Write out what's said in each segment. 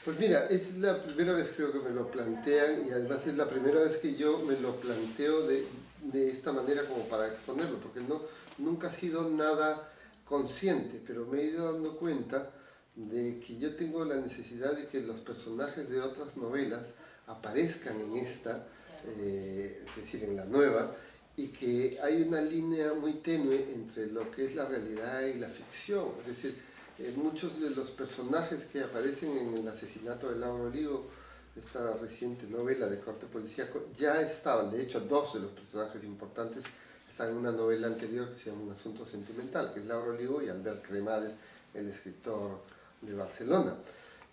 Pues mira, es la primera vez creo que me lo plantean y además es la primera vez que yo me lo planteo de esta manera como para exponerlo, porque no, nunca ha sido nada consciente, pero me he ido dando cuenta de que yo tengo la necesidad de que los personajes de otras novelas aparezcan en esta, es decir, en la nueva, y que hay una línea muy tenue entre lo que es la realidad y la ficción. Es decir, muchos de los personajes que aparecen en El asesinato de Laura Olivo, esta reciente novela de corte policíaco, ya estaban, de hecho, dos de los personajes importantes están en una novela anterior que se llama Un asunto sentimental, que es Laura Olivo y Albert Cremades, el escritor de Barcelona.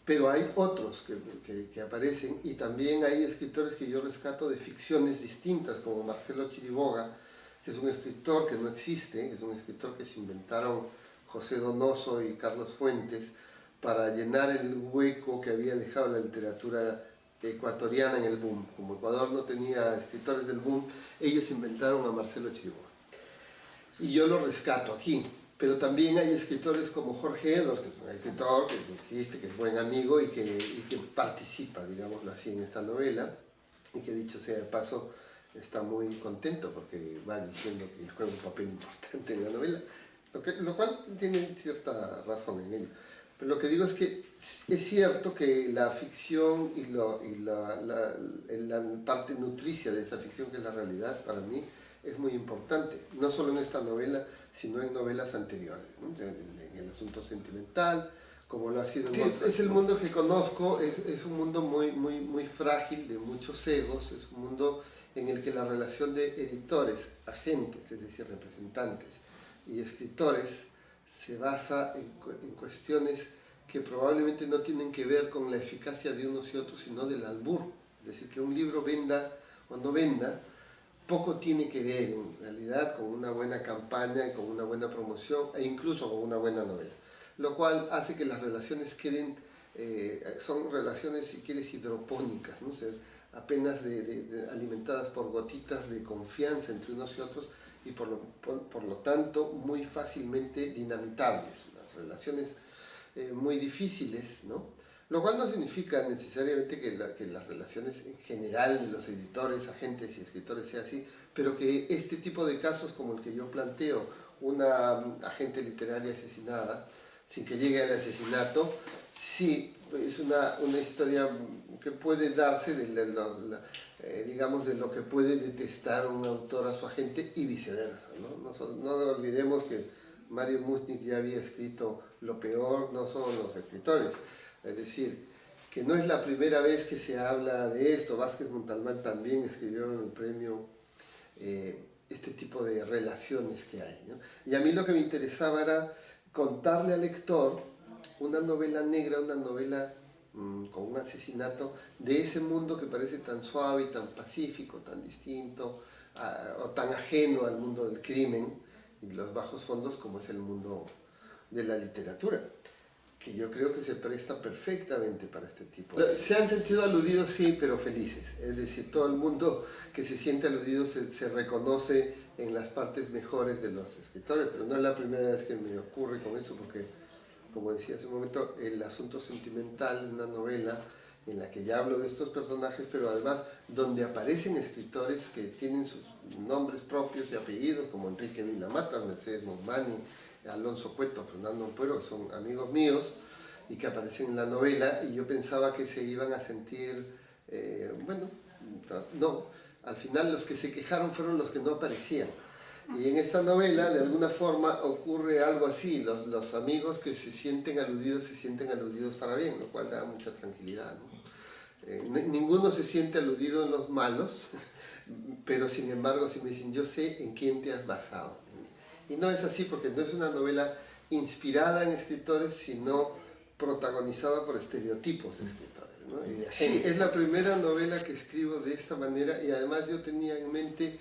Pero hay otros que aparecen y también hay escritores que yo rescato de ficciones distintas, como Marcelo Chiriboga, que es un escritor que no existe, es un escritor que se inventaron José Donoso y Carlos Fuentes para llenar el hueco que había dejado la literatura ecuatoriana en el boom. Como Ecuador no tenía escritores del boom, ellos inventaron a Marcelo Chiriboga. Y yo lo rescato aquí. Pero también hay escritores como Jorge Edwards, que es un escritor que existe, que es buen amigo y que participa, digámoslo así, en esta novela, y que dicho sea de paso, está muy contento porque va diciendo que juega un papel importante en la novela, lo cual tiene cierta razón en ello. Pero lo que digo es que es cierto que la ficción y la parte nutricia de esa ficción, que es la realidad, para mí es muy importante, no solo en esta novela, sino en novelas anteriores, ¿no? En El asunto sentimental, como lo ha sido en otras. Es el mundo que conozco, es un mundo muy frágil, de muchos egos, es un mundo en el que la relación de editores, agentes, es decir, representantes, y escritores se basa en cuestiones que probablemente no tienen que ver con la eficacia de unos y otros, sino del albur. Es decir, que un libro venda o no venda, poco tiene que ver en realidad con una buena campaña, con una buena promoción e incluso con una buena novela. Lo cual hace que las relaciones queden, son relaciones, si quieres, hidropónicas, ¿no? O sea, apenas alimentadas por gotitas de confianza entre unos y otros y por lo tanto muy fácilmente dinamitables, unas relaciones muy difíciles, ¿no? Lo cual no significa necesariamente que las relaciones en general de los editores, agentes y escritores sea así, pero que este tipo de casos como el que yo planteo, una agente literaria asesinada, sin que llegue al asesinato, sí es una historia que puede darse digamos, de lo que puede detestar un autor a su agente y viceversa, ¿no? No olvidemos que Mario Musnik ya había escrito Lo peor no son los escritores, es decir, que no es la primera vez que se habla de esto. Vázquez Montalbán también escribió en el premio este tipo de relaciones que hay, ¿no? Y a mí lo que me interesaba era contarle al lector una novela negra, una novela con un asesinato de ese mundo que parece tan suave y tan pacífico, tan distinto o tan ajeno al mundo del crimen y de los bajos fondos como es el mundo de la literatura, que yo creo que se presta perfectamente para este tipo. Se han sentido aludidos, sí, pero felices. Es decir, todo el mundo que se siente aludido se reconoce en las partes mejores de los escritores, pero no es la primera vez que me ocurre con eso, porque, como decía hace un momento, El asunto sentimental es una novela en la que ya hablo de estos personajes, pero además donde aparecen escritores que tienen sus nombres propios y apellidos, como Enrique Vilamatas, Mercedes Monmani, Alonso Cueto, Fernando Ampuero, que son amigos míos y que aparecen en la novela, y yo pensaba que se iban a sentir, bueno, no, al final los que se quejaron fueron los que no aparecían. Y en esta novela, de alguna forma, ocurre algo así. Los amigos que se sienten aludidos para bien, lo cual da mucha tranquilidad, ¿no? Ninguno se siente aludido en los malos, pero sin embargo, si me dicen, yo sé en quién te has basado. Y no es así, porque no es una novela inspirada en escritores, sino protagonizada por estereotipos de escritores, ¿no? Y sí, es la primera novela que escribo de esta manera, y además yo tenía en mente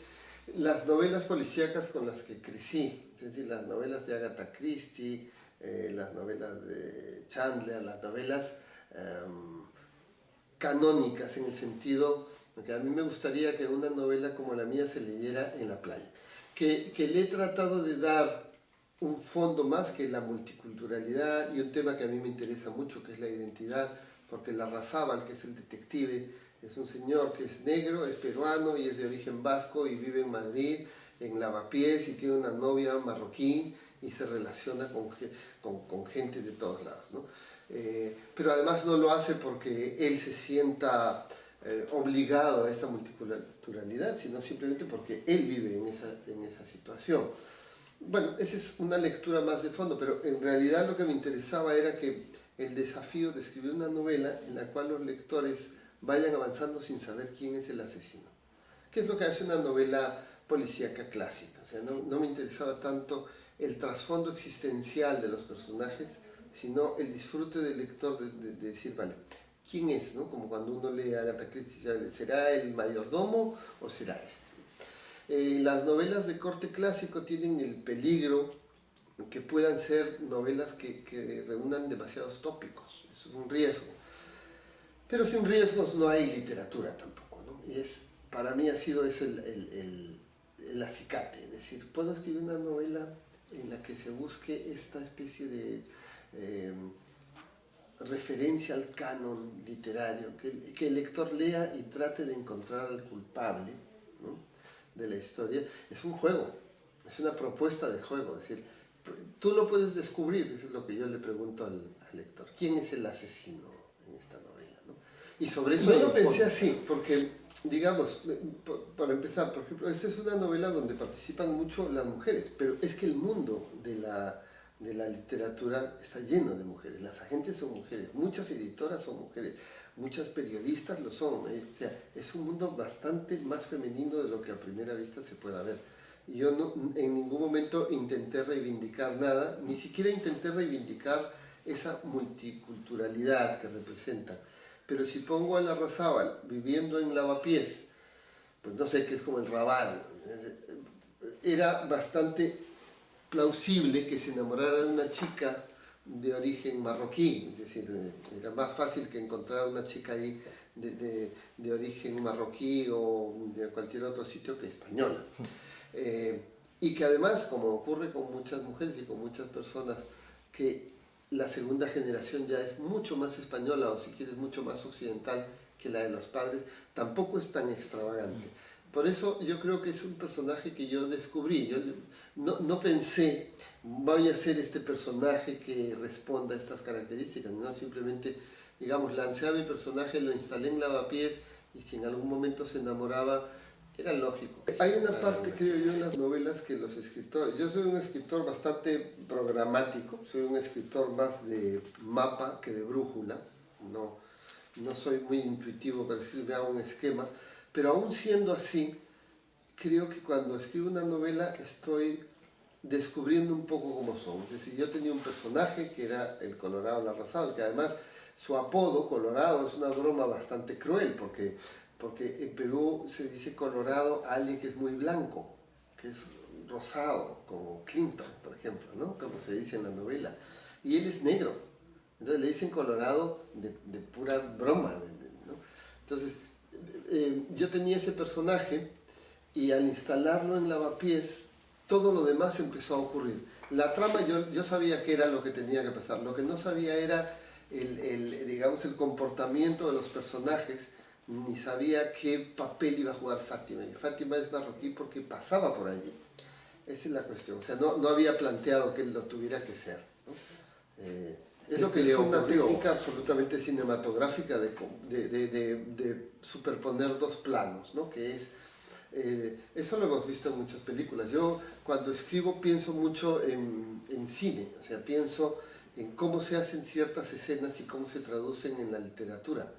las novelas policíacas con las que crecí, es decir, las novelas de Agatha Christie, las novelas de Chandler, las novelas canónicas, en el sentido de que a mí me gustaría que una novela como la mía se leyera en la playa, que le he tratado de dar un fondo más que la multiculturalidad y un tema que a mí me interesa mucho, que es la identidad, porque Larrazábal, que es el detective, es un señor que es negro, es peruano y es de origen vasco y vive en Madrid, en Lavapiés, y tiene una novia marroquí y se relaciona con gente de todos lados, ¿no? Pero además no lo hace porque él se sienta obligado a esta multiculturalidad, sino simplemente porque él vive en esa situación. Bueno, esa es una lectura más de fondo, pero en realidad lo que me interesaba era que el desafío de escribir una novela en la cual los lectores vayan avanzando sin saber quién es el asesino. ¿Qué es lo que hace una novela policíaca clásica? O sea, no me interesaba tanto el trasfondo existencial de los personajes, sino el disfrute del lector de decir, vale, ¿quién es? ¿No? Como cuando uno lee a Agatha Christie, ¿será el mayordomo o será este? Las novelas de corte clásico tienen el peligro que puedan ser novelas que reúnan demasiados tópicos, es un riesgo. Pero sin riesgos no hay literatura tampoco, ¿no? Y para mí ha sido ese el acicate, es decir, puedo escribir una novela en la que se busque esta especie de referencia al canon literario, que el lector lea y trate de encontrar al culpable, ¿no?, de la historia. Es un juego, es una propuesta de juego, es decir, tú lo puedes descubrir, eso es lo que yo le pregunto al lector, ¿quién es el asesino en esta novela, ¿no? Y sobre eso yo lo pensé así, porque, digamos, para empezar, por ejemplo, esta es una novela donde participan mucho las mujeres, pero es que el mundo de la literatura está lleno de mujeres, las agentes son mujeres, muchas editoras son mujeres, muchas periodistas lo son, o sea, es un mundo bastante más femenino de lo que a primera vista se pueda ver. Y yo en ningún momento intenté reivindicar nada, ni siquiera intenté reivindicar esa multiculturalidad que representan. Pero si pongo a Larrazábal viviendo en Lavapiés, pues no sé, que es como el Raval, era bastante plausible que se enamorara de una chica de origen marroquí, es decir, era más fácil que encontrar una chica ahí de origen marroquí o de cualquier otro sitio que española. Y que además, como ocurre con muchas mujeres y con muchas personas, que la segunda generación ya es mucho más española o si quieres mucho más occidental que la de los padres, tampoco es tan extravagante. Por eso yo creo que es un personaje que yo descubrí. Yo no pensé, voy a hacer este personaje que responda a estas características, no, simplemente, digamos, lancé a mi personaje, lo instalé en Lavapiés y si en algún momento se enamoraba, era lógico. Hay una parte, creo yo, en las novelas que los escritores... Yo soy un escritor bastante programático, soy un escritor más de mapa que de brújula, no soy muy intuitivo para escribir, me hago un esquema, pero aún siendo así, creo que cuando escribo una novela estoy descubriendo un poco cómo son. Es decir, yo tenía un personaje que era el Colorado Larrazábal, que además su apodo, Colorado, es una broma bastante cruel, porque en Perú se dice Colorado a alguien que es muy blanco, que es rosado, como Clinton, por ejemplo, ¿no?, como se dice en la novela. Y él es negro, entonces le dicen Colorado de pura broma, ¿no? Entonces, yo tenía ese personaje y al instalarlo en Lavapiés, todo lo demás empezó a ocurrir. La trama yo sabía que era lo que tenía que pasar, lo que no sabía era digamos, el comportamiento de los personajes, ni sabía qué papel iba a jugar Fátima. Y Fátima es marroquí porque pasaba por allí. Esa es la cuestión. O sea, no había planteado que él lo tuviera que ser, ¿no? Es lo que es una técnica absolutamente cinematográfica de superponer dos planos, ¿no? Que es, eso lo hemos visto en muchas películas. Yo cuando escribo pienso mucho en cine, o sea, pienso en cómo se hacen ciertas escenas y cómo se traducen en la literatura.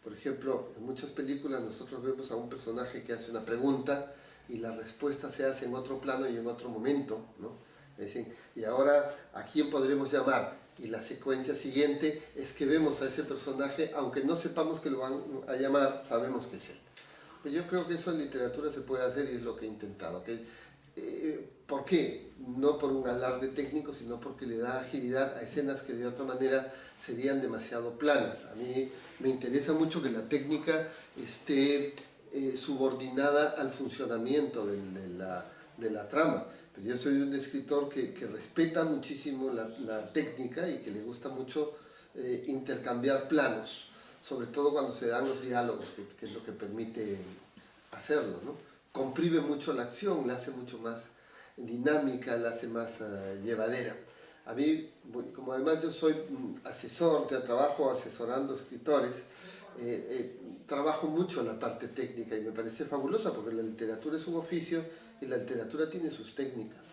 Por ejemplo, en muchas películas nosotros vemos a un personaje que hace una pregunta y la respuesta se hace en otro plano y en otro momento, ¿no? Es decir, y ahora, ¿a quién podremos llamar? Y la secuencia siguiente es que vemos a ese personaje, aunque no sepamos que lo van a llamar, sabemos que es él. Pues yo creo que eso en literatura se puede hacer y es lo que he intentado. ¿Por qué? No por un alarde técnico, sino porque le da agilidad a escenas que de otra manera serían demasiado planas. A mí me interesa mucho que la técnica esté subordinada al funcionamiento de la trama. Pero yo soy un escritor que respeta muchísimo la técnica y que le gusta mucho intercambiar planos. sobre todo cuando se dan los diálogos, que es lo que permite hacerlo, ¿no? Comprime mucho la acción, la hace mucho más dinámica, la hace más llevadera. A mí, como además yo soy asesor, ya trabajo asesorando escritores, trabajo mucho la parte técnica y me parece fabulosa porque la literatura es un oficio y la literatura tiene sus técnicas,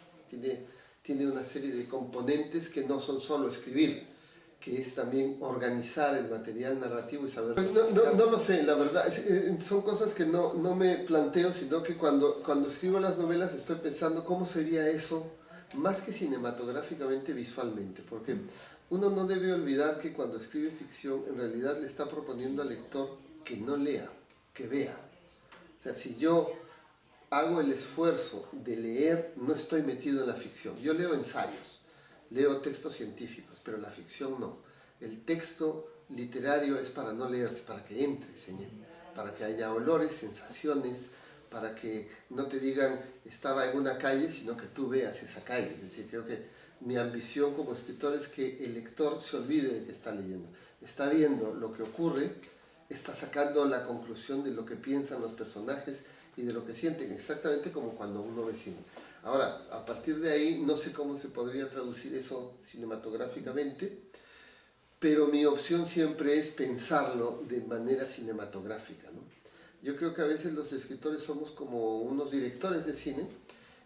tiene una serie de componentes que no son solo escribir, que es también organizar el material narrativo y saber... No lo sé, la verdad, son cosas que no me planteo, sino que cuando escribo las novelas estoy pensando cómo sería eso, más que cinematográficamente, visualmente, porque uno no debe olvidar que cuando escribe ficción en realidad le está proponiendo al lector que no lea, que vea. O sea, si yo hago el esfuerzo de leer, no estoy metido en la ficción. Yo leo ensayos, leo textos científicos, pero la ficción no. El texto literario es para no leerse, para que entres en él, para que haya olores, sensaciones, para que no te digan estaba en una calle, sino que tú veas esa calle. Es decir, creo que mi ambición como escritor es que el lector se olvide de que está leyendo. Está viendo lo que ocurre, está sacando la conclusión de lo que piensan los personajes y de lo que sienten, exactamente como cuando uno ve cine. Ahora, a partir de ahí, no sé cómo se podría traducir eso cinematográficamente, pero mi opción siempre es pensarlo de manera cinematográfica, ¿no? Yo creo que a veces los escritores somos como unos directores de cine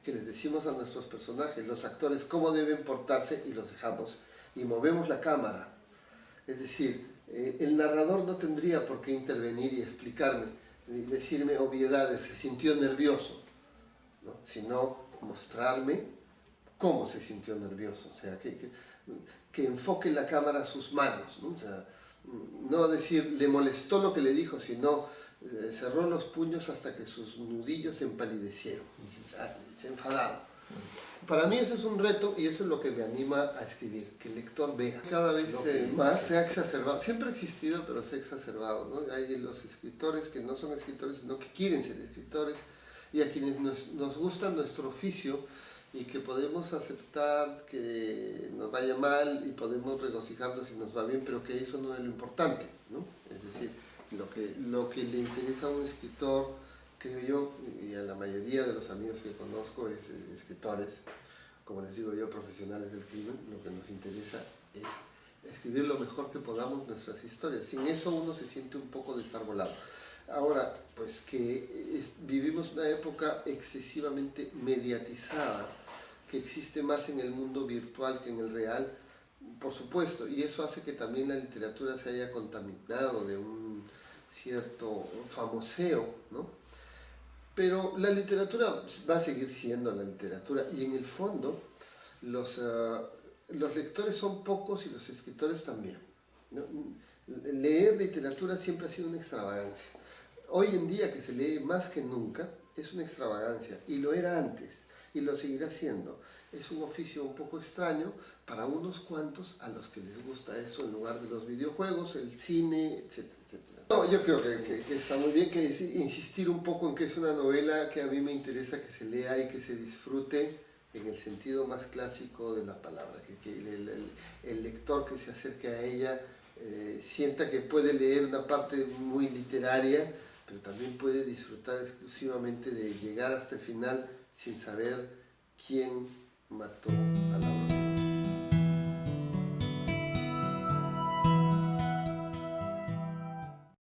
que les decimos a nuestros personajes, los actores, cómo deben portarse y los dejamos y movemos la cámara. Es decir, el narrador no tendría por qué intervenir y explicarme, y decirme obviedades, se sintió nervioso, ¿no? Sino mostrarme cómo se sintió nervioso, o sea, que enfoque la cámara a sus manos, ¿no? O sea, no decir le molestó lo que le dijo, sino cerró los puños hasta que sus nudillos se empalidecieron, se enfadaron. Para mí ese es un reto y eso es lo que me anima a escribir, que el lector vea. Cada vez más se ha exacerbado, siempre ha existido, pero se ha exacerbado, ¿no? Hay los escritores que no son escritores, sino que quieren ser escritores, y a quienes nos gusta nuestro oficio y que podemos aceptar que nos vaya mal y podemos regocijarnos si nos va bien, pero que eso no es lo importante, ¿no? Es decir, lo que le interesa a un escritor, creo yo, y a la mayoría de los amigos que conozco, escritores, como les digo yo, profesionales del crimen, lo que nos interesa es escribir lo mejor que podamos nuestras historias. Sin eso uno se siente un poco desarbolado. Ahora, pues que vivimos una época excesivamente mediatizada, que existe más en el mundo virtual que en el real, por supuesto, y eso hace que también la literatura se haya contaminado de un cierto famoseo, ¿no? Pero la literatura va a seguir siendo la literatura y en el fondo los lectores son pocos y los escritores también, ¿no? Leer literatura siempre ha sido una extravagancia. Hoy en día, que se lee más que nunca, es una extravagancia y lo era antes y lo seguirá siendo. Es un oficio un poco extraño para unos cuantos a los que les gusta eso en lugar de los videojuegos, el cine, etcétera, etcétera. No, yo creo que está muy bien que insistir un poco en que es una novela que a mí me interesa que se lea y que se disfrute en el sentido más clásico de la palabra, que el lector que se acerque a ella sienta que puede leer una parte muy literaria, pero también puede disfrutar exclusivamente de llegar hasta el final sin saber quién mató a la